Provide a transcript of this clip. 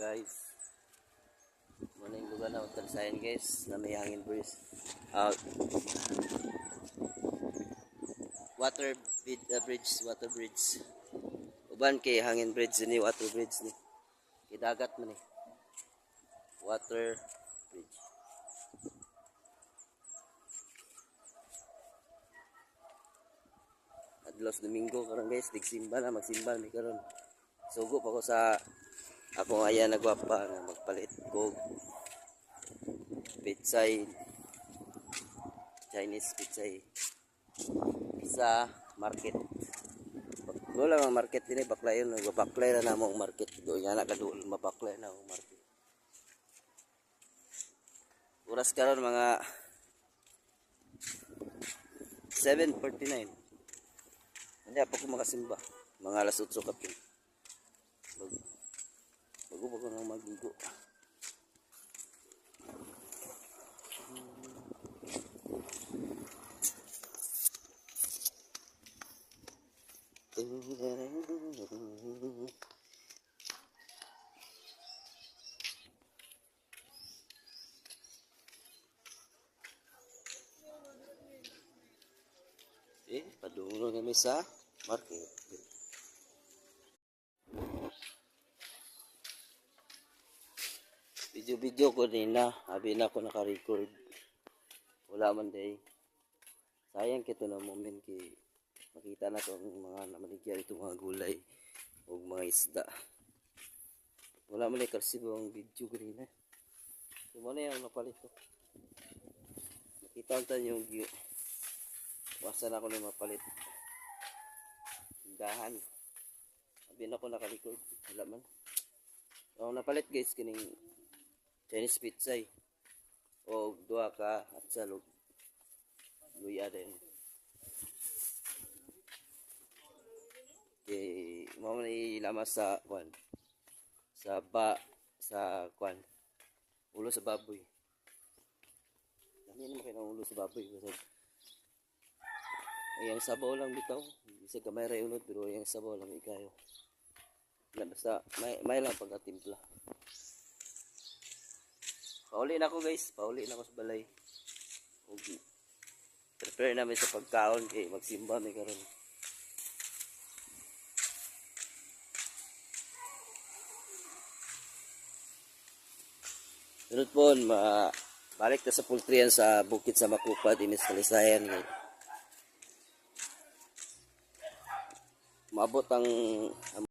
guys. Muna yung lugar na Talsayan guys, na may hangin breeze. Water bridge. Uban kay hangin bridge ni water bridge ni. Kay dagat man ni. Water bridge. Adlos Domingo karon guys, digsimba na magsimba mi karon. Sugo pa ko sa ako ayan nagwapa nga magpalit ko pitsay Chinese pitsay sa market. Do lang ang market din baklay yun, baklay na namong market do nya na kadul mabaklay na ang market. Oras karon mga 7:49. Hindi pa ko makasimba. Mga alas 8 kapin. Bago nang magigo. Padungo kami sa market. Video ko din na, abi na ako naka-record. Wala man day. Sayang kito na moment kay makita na to ang mga namaligyan itong mga gulay o mga isda. Wala man day karsibo ang video ko rin So mo na yung napalit ko. Nakita ko yung wasan ako na mapalit. Tindahan. Abi na ako naka-record. Wala man. So napalit guys kining Chinese pitsay o duha ka at salog luya din kay mo man ilamas sa kwan sa kwan ulo sa baboy dami naman kayo ng ulo sa baboy kasi ayang sabaw lang bitaw isa kamay ray unod pero ayang sabaw lang ikayo na basta may lang pagkatimpla. Pauli na ako guys, pauli na ako sa balay. Okay. Prepare namin sa pagkaon kay magsimba may karon. Sunod po, balik na sa poultry sa bukid sa Makupa, din sa Talsayan. Maabot ang